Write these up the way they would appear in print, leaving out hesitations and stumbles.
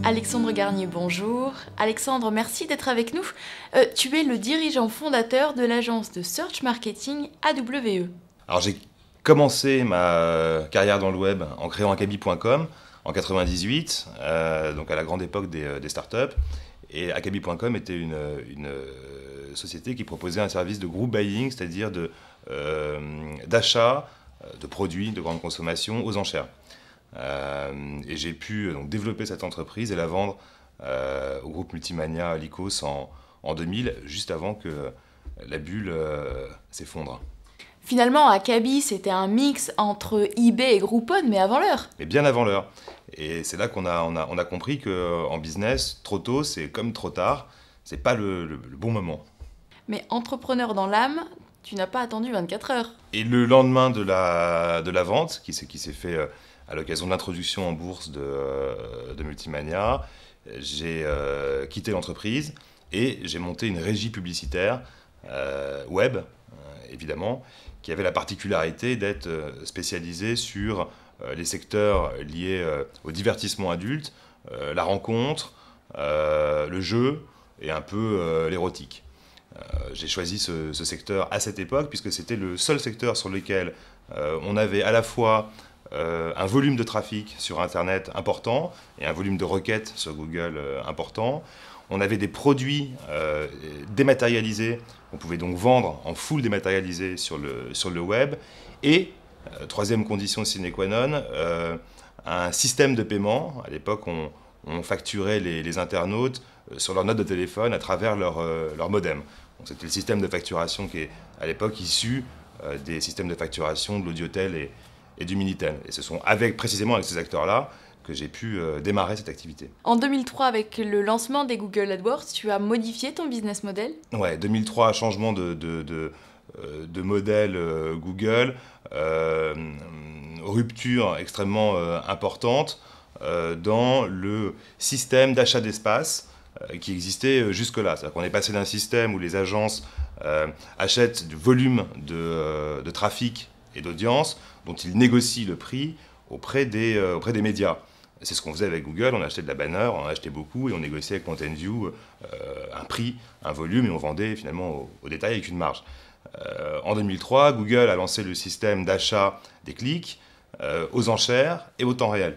Alexandre Garnier, bonjour. Alexandre, merci d'être avec nous. Tu es le dirigeant fondateur de l'agence de search marketing AWE. Alors j'ai commencé ma carrière dans le web en créant Akabi.com en 98, donc à la grande époque des startups. Et Akabi.com était une société qui proposait un service de group buying, c'est-à-dire d'achat de produits de grande consommation aux enchères. Et j'ai pu donc développer cette entreprise et la vendre au groupe Multimania Lycos en 2000, juste avant que la bulle s'effondre. Finalement, Akabi, c'était un mix entre eBay et Groupon, mais avant l'heure. Mais bien avant l'heure. Et c'est là qu'on a compris qu'en business, trop tôt, c'est comme trop tard. C'est pas le bon moment. Mais entrepreneur dans l'âme, tu n'as pas attendu 24 heures. Et le lendemain de la vente, qui s'est fait à l'occasion de l'introduction en bourse de Multimania, j'ai quitté l'entreprise et j'ai monté une régie publicitaire web, évidemment, qui avait la particularité d'être spécialisée sur les secteurs liés au divertissement adulte, la rencontre, le jeu et un peu l'érotique. J'ai choisi ce secteur à cette époque puisque c'était le seul secteur sur lequel on avait à la fois un volume de trafic sur Internet important et un volume de requêtes sur Google important. On avait des produits dématérialisés, on pouvait donc vendre en full dématérialisé sur le web. Et, troisième condition sine qua non, un système de paiement. À l'époque, on facturait les internautes sur leur note de téléphone à travers leur modem. C'était le système de facturation qui est à l'époque issu des systèmes de facturation de l'Audiotel et du Minitel. Et ce sont précisément avec ces acteurs-là que j'ai pu démarrer cette activité. En 2003, avec le lancement des Google AdWords, tu as modifié ton business model ? Ouais, 2003, changement de modèle Google, rupture extrêmement importante dans le système d'achat d'espace qui existait jusque-là. C'est-à-dire qu'on est passé d'un système où les agences achètent du volume de trafic et d'audience dont ils négocient le prix auprès des médias. C'est ce qu'on faisait avec Google, on achetait de la banner, on en achetait beaucoup et on négociait avec MountainView un prix, un volume et on vendait finalement au détail avec une marge. En 2003, Google a lancé le système d'achat des clics aux enchères et au temps réel.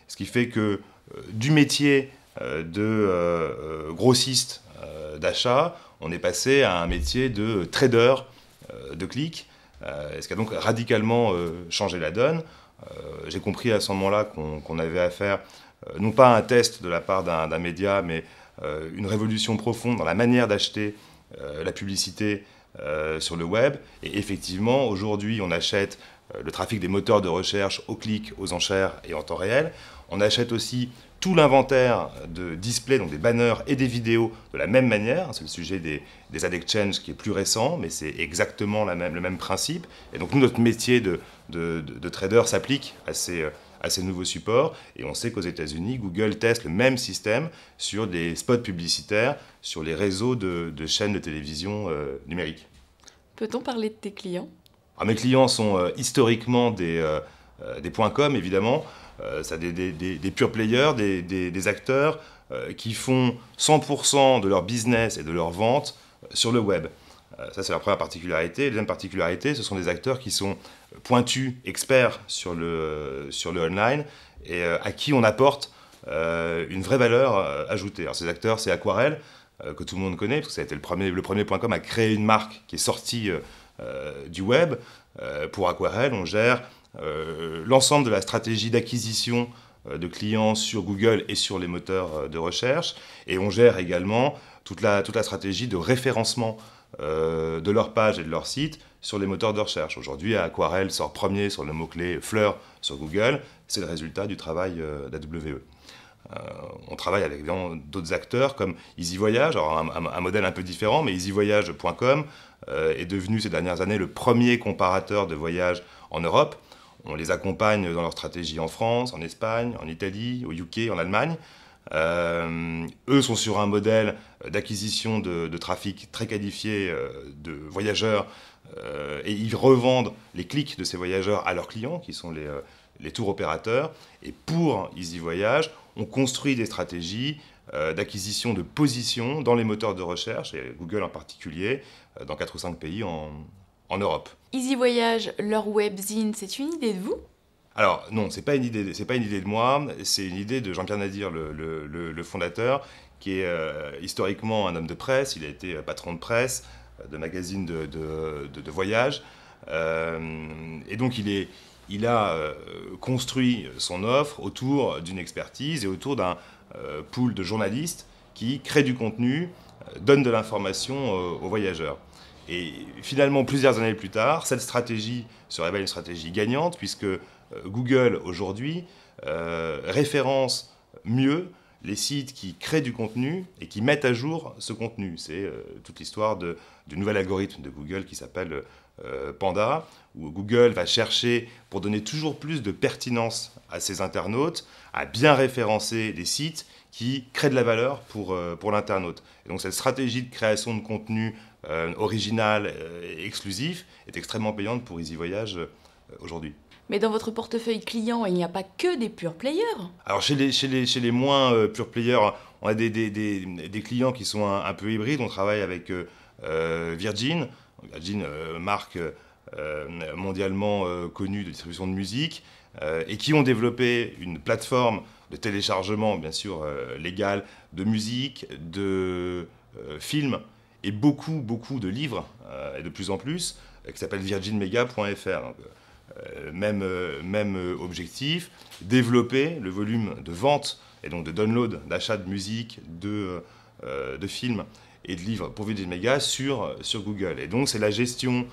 Ce qui fait que du métier de grossiste d'achat, on est passé à un métier de trader de clics, ce qui a donc radicalement changé la donne. J'ai compris à ce moment-là qu'on avait affaire, non pas à un test de la part d'un média, mais une révolution profonde dans la manière d'acheter la publicité sur le web. Et effectivement, aujourd'hui, on achète le trafic des moteurs de recherche au clic, aux enchères et en temps réel. On achète aussi tout l'inventaire de displays, donc des banners et des vidéos de la même manière. C'est le sujet des ad exchange qui est plus récent, mais c'est exactement le même principe. Et donc nous, notre métier de trader s'applique à ces nouveaux supports. Et on sait qu'aux États-Unis, Google teste le même système sur des spots publicitaires, sur les réseaux de chaînes de télévision numériques. Peut-on parler de tes clients ? Alors, mes clients sont historiquement des .com, évidemment. Ça des pure players, des acteurs qui font 100% de leur business et de leur vente sur le web. Ça, c'est la première particularité. La deuxième particularité, ce sont des acteurs qui sont pointus, experts sur le online et à qui on apporte une vraie valeur ajoutée. Alors, ces acteurs, c'est Aquarelle, que tout le monde connaît, parce que ça a été le premier .com à créer une marque qui est sortie du web. Pour Aquarelle, on gère l'ensemble de la stratégie d'acquisition de clients sur Google et sur les moteurs de recherche. Et on gère également toute la stratégie de référencement de leur page et de leur site sur les moteurs de recherche. Aujourd'hui, Aquarelle sort premier sur le mot-clé fleurs sur Google. C'est le résultat du travail d'AWE. On travaille avec d'autres acteurs comme EasyVoyage, alors un modèle un peu différent, mais EasyVoyage.com est devenu ces dernières années le premier comparateur de voyage en Europe. On les accompagne dans leur stratégie en France, en Espagne, en Italie, au UK, en Allemagne. Eux sont sur un modèle d'acquisition de trafic très qualifié de voyageurs et ils revendent les clics de ces voyageurs à leurs clients qui sont les tours opérateurs. Et pour EasyVoyage, on construit des stratégies d'acquisition de position dans les moteurs de recherche, et Google en particulier, dans 4 ou 5 pays en Europe. Easy Voyage, leur webzine, c'est une idée de vous? Alors non, c'est pas une idée de moi, c'est une idée de Jean-Pierre Nadir, le fondateur, qui est historiquement un homme de presse. Il a été patron de presse, de magazines de voyage, et donc il a construit son offre autour d'une expertise et autour d'un pool de journalistes qui créent du contenu, donnent de l'information aux voyageurs. Et finalement, plusieurs années plus tard, cette stratégie se révèle une stratégie gagnante, puisque Google, aujourd'hui, référence mieux les sites qui créent du contenu et qui mettent à jour ce contenu. C'est toute l'histoire du nouvel algorithme de Google qui s'appelle Panda, où Google va chercher, pour donner toujours plus de pertinence à ses internautes, à bien référencer des sites qui créent de la valeur pour l'internaute. Et donc cette stratégie de création de contenu original et exclusif est extrêmement payante pour Easy Voyage aujourd'hui. Mais dans votre portefeuille client, il n'y a pas que des pure players. Alors chez les moins pure players, on a des clients qui sont un peu hybrides. On travaille avec Virgin. Virgin, marque mondialement connue de distribution de musique, et qui ont développé une plateforme de téléchargement, bien sûr, légale, de musique, de films, et beaucoup de livres, et de plus en plus, qui s'appelle virginmedia.fr. Donc, même objectif, développer le volume de vente et donc de download, d'achat de musique, de films et de livres pour Virgin Media sur Google. Et donc c'est la gestion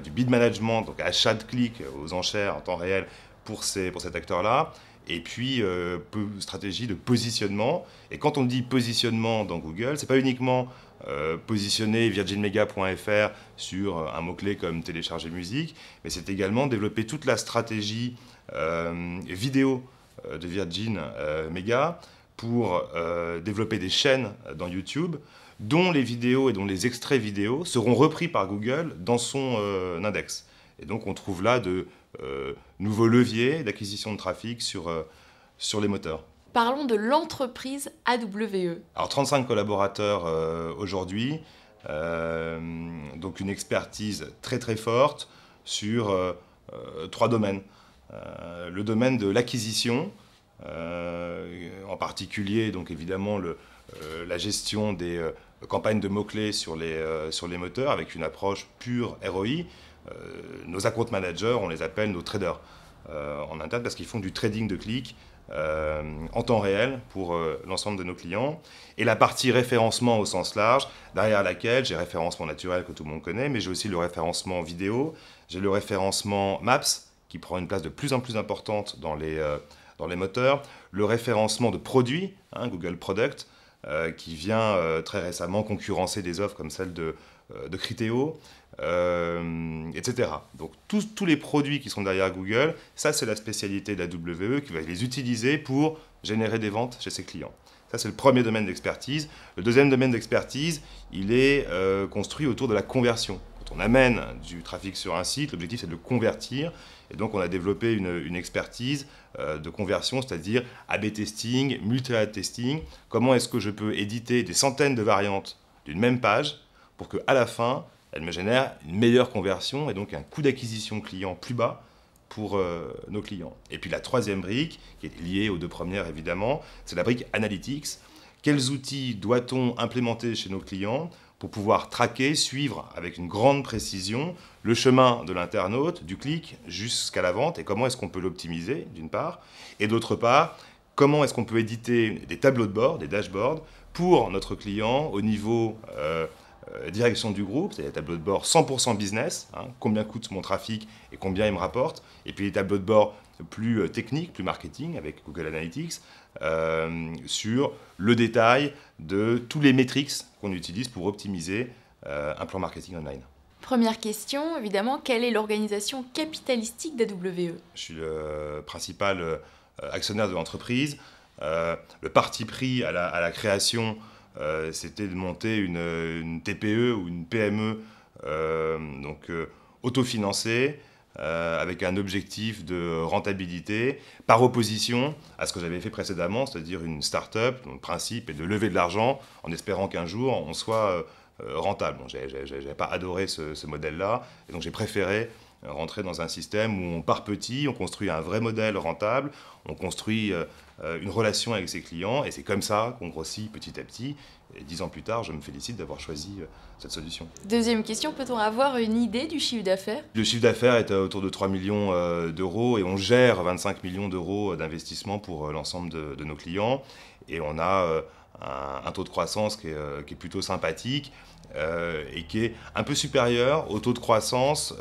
du bid management, donc achat de clics aux enchères en temps réel pour cet acteur-là, et puis stratégie de positionnement. Et quand on dit positionnement dans Google, c'est pas uniquement positionner virginmedia.fr sur un mot-clé comme télécharger musique, mais c'est également développer toute la stratégie vidéo de Virgin Media pour développer des chaînes dans YouTube dont les vidéos et dont les extraits vidéo seront repris par Google dans son index. Et donc on trouve là de nouveaux leviers d'acquisition de trafic sur les moteurs. Parlons de l'entreprise AWE. Alors 35 collaborateurs aujourd'hui, donc une expertise très forte sur 3 domaines. Le domaine de l'acquisition, en particulier donc évidemment la gestion des campagnes de mots-clés sur les moteurs avec une approche pure ROI. Nos account managers, on les appelle nos traders en interne parce qu'ils font du trading de clics en temps réel pour l'ensemble de nos clients. Et la partie référencement au sens large, derrière laquelle j'ai référencement naturel que tout le monde connaît, mais j'ai aussi le référencement vidéo, j'ai le référencement Maps qui prend une place de plus en plus importante dans les moteurs, le référencement de produits, Google Product, qui vient très récemment concurrencer des offres comme celle de Criteo, etc. Donc tous les produits qui sont derrière Google, ça c'est la spécialité de la WE qui va les utiliser pour générer des ventes chez ses clients. Ça c'est le premier domaine d'expertise. Le deuxième domaine d'expertise, il est construit autour de la conversion. Quand on amène du trafic sur un site, l'objectif c'est de le convertir. Et donc on a développé une expertise de conversion, c'est-à-dire A/B testing, multi-ad testing. Comment est-ce que je peux éditer des centaines de variantes d'une même page pour qu'à la fin, elle me génère une meilleure conversion et donc un coût d'acquisition client plus bas pour nos clients. Et puis la troisième brique, qui est liée aux deux premières évidemment, c'est la brique Analytics. Quels outils doit-on implémenter chez nos clients pour pouvoir traquer, suivre avec une grande précision le chemin de l'internaute, du clic jusqu'à la vente, et comment est-ce qu'on peut l'optimiser, d'une part, et d'autre part, comment est-ce qu'on peut éditer des tableaux de bord, des dashboards, pour notre client au niveau direction du groupe, c'est-à-dire des tableaux de bord 100% business, combien coûte mon trafic et combien il me rapporte, et puis les tableaux de bord plus techniques, plus marketing, avec Google Analytics, sur le détail de tous les metrics qu'on utilise pour optimiser un plan marketing online. Première question, évidemment, quelle est l'organisation capitalistique d'AWE? Je suis le principal actionnaire de l'entreprise. Le parti pris à la création, c'était de monter une TPE ou une PME, donc autofinancée, avec un objectif de rentabilité, par opposition à ce que j'avais fait précédemment, c'est-à-dire une start-up dont le principe est de lever de l'argent en espérant qu'un jour on soit rentable. Bon, j'avais pas adoré ce modèle-là, et donc j'ai préféré rentrer dans un système où on part petit, on construit un vrai modèle rentable, on construit une relation avec ses clients, et c'est comme ça qu'on grossit petit à petit. Et 10 ans plus tard, je me félicite d'avoir choisi cette solution. Deuxième question, peut-on avoir une idée du chiffre d'affaires? Le chiffre d'affaires est autour de 3 millions d'euros, et on gère 25 millions d'euros d'investissement pour l'ensemble de nos clients. Et on a un taux de croissance qui est plutôt sympathique, et qui est un peu supérieur au taux de croissance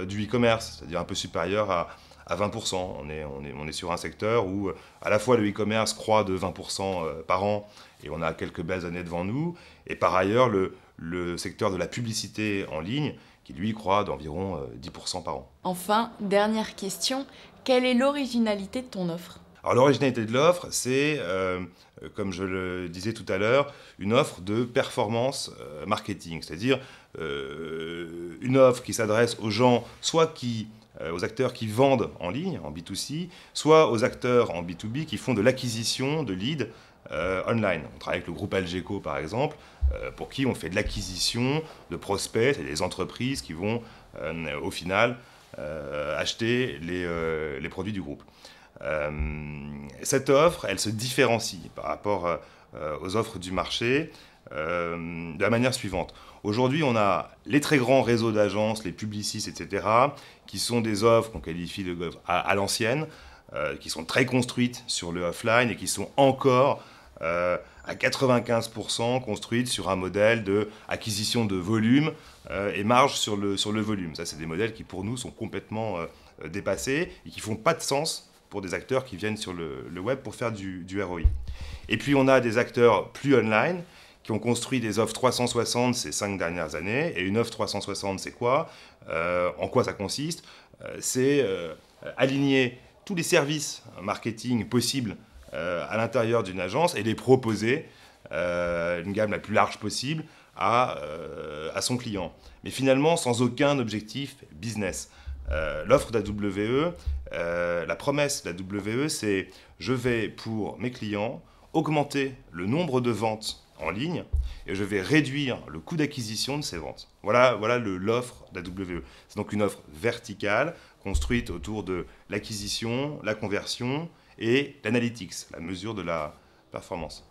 du e-commerce, c'est-à-dire un peu supérieur à 20%. On est sur un secteur où à la fois le e-commerce croît de 20% par an, et on a quelques belles années devant nous, et par ailleurs le secteur de la publicité en ligne, qui lui croît d'environ 10% par an. Enfin, dernière question, quelle est l'originalité de ton offre? Alors l'originalité de l'offre, c'est, comme je le disais tout à l'heure, une offre de performance marketing, c'est-à-dire une offre qui s'adresse aux gens, soit aux acteurs qui vendent en ligne, en B2C, soit aux acteurs en B2B qui font de l'acquisition de leads online. On travaille avec le groupe Algeco, par exemple, pour qui on fait de l'acquisition de prospects, c'est des entreprises qui vont, au final, acheter les produits du groupe. Cette offre, elle se différencie par rapport aux offres du marché de la manière suivante. Aujourd'hui, on a les très grands réseaux d'agences, les Publicis, etc., qui sont des offres qu'on qualifie à l'ancienne, qui sont très construites sur le offline et qui sont encore à 95% construites sur un modèle d'acquisition de volume et marge sur le volume. Ça, c'est des modèles qui, pour nous, sont complètement dépassés et qui ne font pas de sens pour des acteurs qui viennent sur le web pour faire du ROI. Et puis, on a des acteurs plus online qui ont construit des offres 360 ces 5 dernières années. Et une offre 360, c'est quoi ? En quoi ça consiste ? C'est aligner tous les services marketing possibles à l'intérieur d'une agence et les proposer une gamme la plus large possible à son client. Mais finalement, sans aucun objectif business. L'offre d'AWE, la promesse d'AWE, c'est je vais, pour mes clients, augmenter le nombre de ventes en ligne et je vais réduire le coût d'acquisition de ces ventes. Voilà l'offre d'AWE. C'est donc une offre verticale construite autour de l'acquisition, la conversion et l'analytics, la mesure de la performance.